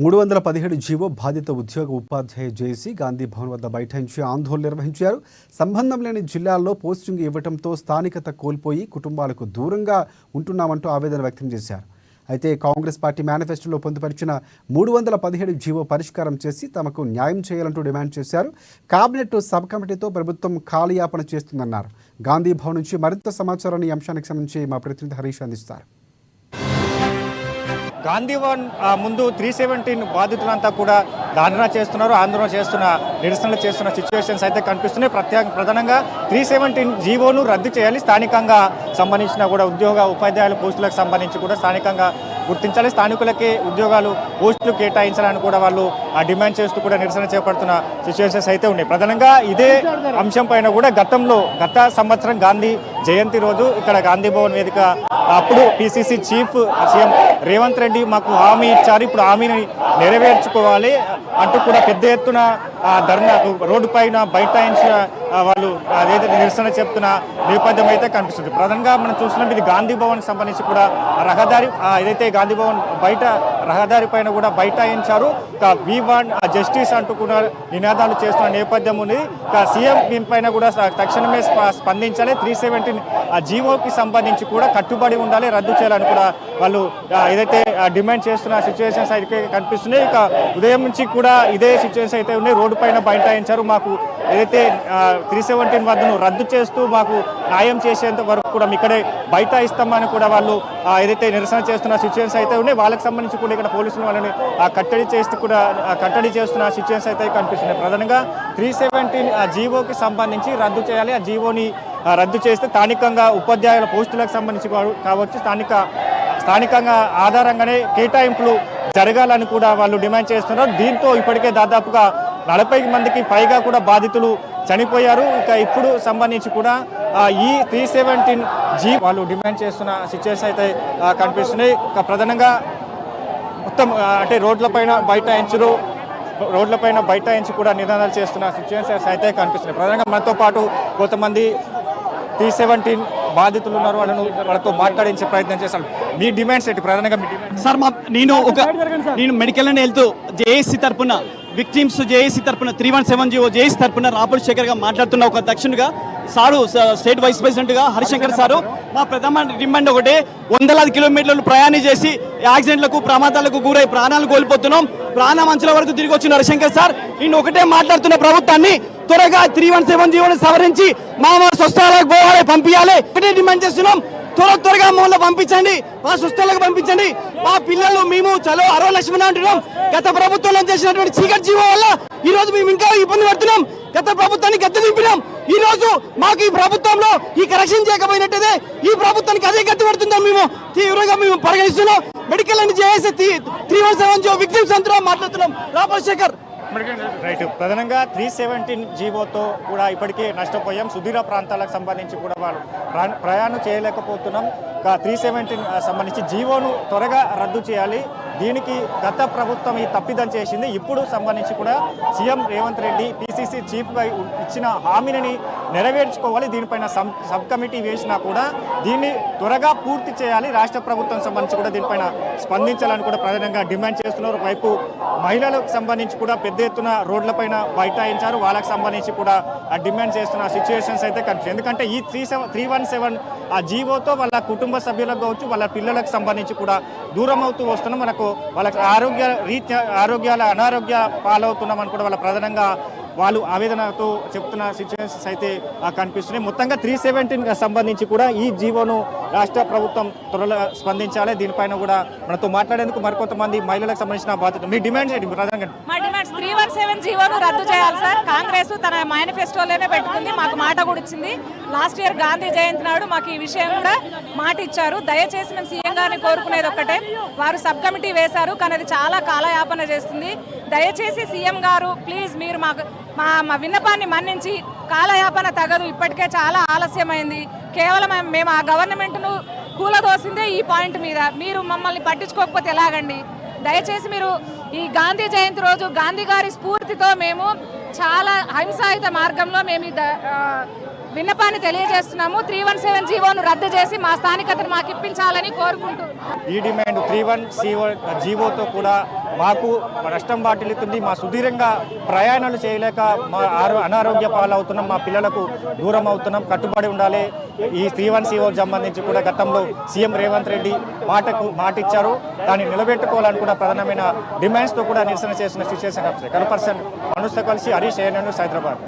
317 GO బాధిత ఉద్యోగ ఉపాధ్యాయ JAC Gandhi Bhavan వద్ద బైఠాయించి ఆందోళన నిర్వహించారు. సంబంధం లేని జిల్లాల్లో పోస్టింగ్ ఇవ్వడంతో స్థానికత కోల్పోయి కుటుంబాలకు దూరంగా ఉంటున్నామంటూ ఆవేదన వ్యక్తం చేశారు. అయితే కాంగ్రెస్ పార్టీ మేనిఫెస్టోలో పొందుపరిచిన 317 జీవో పరిష్కారం చేసి తమకు న్యాయం చేయాలంటూ డిమాండ్ చేశారు. కేబినెట్ సబ్ కమిటీతో ప్రభుత్వం కాలయాపన చేస్తుందన్నారు. గాంధీ భవన్ నుంచి మరింత సమాచారాన్ని ఈ అంశానికి సంబంధించి మా ప్రతినిధి హరీష్ అందిస్తారు. గాంధీ భవన్ ముందు 317 బాధితులంతా కూడా ధర్నా చేస్తున్నారు, ఆందోళన చేస్తున్న, నిరసనలు చేస్తున్న సిచ్యువేషన్స్ అయితే కనిపిస్తున్నాయి. ప్రధానంగా 317 జీవోను రద్దు చేయాలి, స్థానికంగా సంబంధించిన కూడా ఉద్యోగ ఉపాధ్యాయుల పోస్టులకు సంబంధించి కూడా స్థానికంగా గుర్తించాలి, స్థానికులకే ఉద్యోగాలు పోస్టులు కేటాయించాలని కూడా వాళ్ళు డిమాండ్ చేస్తూ కూడా నిరసన చేపడుతున్న సిచ్యువేషన్స్ అయితే ఉన్నాయి. ప్రధానంగా ఇదే అంశం పైన కూడా గత సంవత్సరం గాంధీ జయంతి రోజు ఇక్కడ గాంధీ భవన్ వేదిక అప్పుడు PCC chief CM Revanth Reddy మాకు హామీ ఇచ్చారు, ఇప్పుడు హామీని నెరవేర్చుకోవాలి అంటూ కూడా పెద్ద ఎత్తున ధర్నా రోడ్డు పైన బైఠాయించిన వాళ్ళు అదైతే నిరసన చెప్తున్న నేపథ్యం అయితే కనిపిస్తుంది. ప్రధానంగా మనం చూస్తున్నాం, ఇది గాంధీ భవన్ సంబంధించి కూడా రహదారి ఏదైతే గాంధీ భవన్ బయట రహదారి పైన కూడా బైఠాయించారు. వి వాంట్ జస్టిస్ అంటూ కూడా నినాదాలు చేస్తున్న నేపథ్యం ఉంది. సీఎం దీనిపైన కూడా తక్షణమే స్పందించాలి, 317 జీవోకి సంబంధించి కూడా కట్టుబడి ఉండాలి, రద్దు చేయాలని కూడా వాళ్ళు ఏదైతే డిమాండ్ చేస్తున్న సిచ్యువేషన్స్ అయితే కనిపిస్తున్నాయి. ఇక ఉదయం నుంచి కూడా ఇదే సిచ్యువేషన్ అయితే ఉన్నాయి, రోడ్డు పైన బైఠాయించారు. మాకు ఏదైతే 317 వద్దను రద్దు చేస్తూ మాకు న్యాయం చేసేంత వరకు కూడా ఇక్కడే బైఠాయిస్తామని కూడా వాళ్ళు ఏదైతే నిరసన చేస్తున్న సిచ్యువేషన్స్ అయితే ఉన్నాయి. వాళ్ళకి సంబంధించి కూడా ఇక్కడ పోలీసులు వాళ్ళని కట్టడి చేస్తున్న సిచ్యువేషన్స్ అయితే కనిపిస్తున్నాయి. ప్రధానంగా 317 జీవోకి సంబంధించి రద్దు చేయాలి, ఆ జీవోని రద్దు చేస్తే స్థానికంగా ఉపాధ్యాయుల పోస్టులకు సంబంధించి కావచ్చు స్థానికంగా ఆధారంగానే కేటాయింపులు జరగాలని కూడా వాళ్ళు డిమాండ్ చేస్తున్నారు. దీంతో ఇప్పటికే దాదాపుగా 40 మందికి పైగా కూడా బాధితులు చనిపోయారు. ఇక ఇప్పుడు సంబంధించి కూడా ఈ 317 జీ వాళ్ళు డిమాండ్ చేస్తున్న సిచ్యువేషన్ అయితే కనిపిస్తున్నాయి. ఇక ప్రధానంగా మొత్తం అంటే రోడ్లపైన బైఠాయించి కూడా నినాదాలు చేస్తున్న సిచ్యువేషన్స్ అయితే కనిపిస్తున్నాయి. ప్రధానంగా మనతో పాటు కొంతమంది 317 బాధితులు ఉన్నారు, వాళ్ళతో మాట్లాడించే ప్రయత్నం చేస్తాను. మీ డిమాండ్స్ ఏంటి ప్రధానంగా? సార్ నేను మెడికల్ అండ్ హెల్త్ జేఏసీ తరఫున విక్టిమ్స్ జేఏసీ తరఫున 317 జీవో జేఏసీ తరఫున రాపూర్ శేఖర్గా మాట్లాడుతున్న ఒక దక్షిణగా సారు స్టేట్ వైస్ ప్రెసిడెంట్గా హరిశంకర్ సారు మా ప్రధాన డిమాండ్ ఒకటే, వందలాది కిలోమీటర్లు ప్రయాణం చేసి యాక్సిడెంట్లకు ప్రమాదాలకు గురై ప్రాణాలు కోల్పోతున్నాం. ప్రాణ మంచుల వరకు తిరిగి వచ్చిన హరిశంకర్ సార్ నేను ఒకటే మాట్లాడుతున్న, ప్రభుత్వాన్ని త్వరగా 317 జీవోని సవరించి మా స్వస్థలాలకు పోవాలి, పంపించాలి. ఒకటే డిమాండ్ చేస్తున్నాం, త్వరగా మమ్మల్ని పంపించండి, మా స్వస్థలకు పంపించండి. మా పిల్లలు మేము చలో 60 లక్షలు అంటున్నాం. గత ప్రభుత్వంలో చేసినటువంటి చీకటి జీవో వల్ల ఈ రోజు మేము ఇంకా ఇబ్బంది పడుతున్నాం. గత ప్రభుత్వాన్ని గద్దె దింపినాం. ఈ రోజు మాకు ఈ ప్రభుత్వంలో ఈ కరెక్షన్ చేయకపోయినట్టే ఈ ప్రభుత్వానికి అదే గద్దె పడుతుందాం మేము తీవ్రంగా పరిగణిస్తున్నాం. Medical and JAC 317 GO victims అంతా మాట్లాడుతున్నాం. రాపూర్ శేఖర్ రైట్. ప్రధానంగా 317 జీవోతో కూడా ఇప్పటికే నష్టపోయాం, సుదూర ప్రాంతాలకు సంబంధించి కూడా వాళ్ళు ప్రయాణం చేయలేకపోతున్నాం. 317 సంబంధించి జీవోను త్వరగా రద్దు చేయాలి, దీనికి గత ప్రభుత్వం ఈ తప్పిదం చేసింది. ఇప్పుడు సంబంధించి కూడా సీఎం రేవంత్ రెడ్డి పిసిసి చీఫ్గా ఇచ్చిన హామీని నెరవేర్చుకోవాలి. దీనిపైన సబ్ కమిటీ వేసినా కూడా దీన్ని త్వరగా పూర్తి చేయాలి, రాష్ట్ర ప్రభుత్వం సంబంధించి కూడా దీనిపైన స్పందించాలని కూడా ప్రధానంగా డిమాండ్ చేస్తున్నారు. వైపు మహిళలకు సంబంధించి కూడా పెద్ద ఎత్తున రోడ్లపైన బైఠాయించారు, వాళ్ళకి సంబంధించి కూడా డిమాండ్ చేస్తున్న సిచ్యువేషన్స్ అయితే కనిపిస్తుంది. ఎందుకంటే ఈ 317 జీవోతో వాళ్ళ కుటుంబ సభ్యులకు కావచ్చు, వాళ్ళ పిల్లలకు సంబంధించి కూడా దూరం అవుతూ వస్తున్నాం, మనకు వాళ్ళకి అనారోగ్య పాలవుతున్నామని కూడా వాళ్ళ ప్రధానంగా వాళ్ళు ఆవేదనతో చెప్తున్న సిచ్యువేషన్స్ అయితే కనిపిస్తున్నాయి. మొత్తంగా 317 సంబంధించి కూడా ఈ జీవోను రాష్ట్ర ప్రభుత్వం త్వరలో స్పందించాలి. దీనిపైన కూడా మనతో మాట్లాడేందుకు మరికొంతమంది మహిళలకు సంబంధించిన బాధ్యత. మీ డిమాండ్స్ ఏంటి ప్రధానంగా? మా డిమాండ్స్ 317 జీవోను రద్దు చేయాలి సార్. కాంగ్రెస్ తన మేనిఫెస్టోలోనే పెట్టుకుంది, మాకు మాట కూడా ఇచ్చింది. లాస్ట్ ఇయర్ గాంధీ జయంతి నాడు మాకు ఈ విషయం కూడా మాట ఇచ్చారు. దయచేసి మేము సీఎం గారిని కోరుకునేది ఒక్కటే, వారు సబ్ కమిటీ వేశారు కానీ అది చాలా కాలయాపన చేస్తుంది. దయచేసి సీఎం గారు ప్లీజ్ మీరు మా విన్నపాన్ని మన్నించి, కాలయాపన తగదు, ఇప్పటికే చాలా ఆలస్యమైంది. కేవలం మేము ఆ గవర్నమెంట్ను కూలదోసిందే ఈ పాయింట్ మీద. మీరు మమ్మల్ని పట్టించుకోకపోతే ఎలాగండి? దయచేసి మీరు ఈ గాంధీ జయంతి రోజు గాంధీ గారి స్ఫూర్తితో మేము చాలా హింసాయుత మార్గంలో మేము విన్నపాన్ని తెలియజేస్తున్నాము. 317 జీవోను రద్దు చేసి మా స్థానికతను మాకు ఇప్పించాలని కోరుకుంటూ ఈ డిమాండ్ 31 జీవోతో కూడా మాకు నష్టం వాటిల్లుతుంది. మా సుదీర్ఘంగా ప్రయాణాలు చేయలేక మా అనారోగ్య పాలవుతున్నాం, మా పిల్లలకు దూరం అవుతున్నాం. కట్టుబడి ఉండాలి. ఈ 31 జీవోకి సంబంధించి కూడా గతంలో సీఎం రేవంత్ రెడ్డి మాట ఇచ్చారు, దాన్ని నిలబెట్టుకోవాలని కూడా ప్రధానమైన డిమాండ్స్తో కూడా నిరసన చేసిన సిచ్యువేషన్. కనపర్సన్ మనసుతో కలిసి హరీష్ ఏఎన్ఎన్ హైదరాబాద్.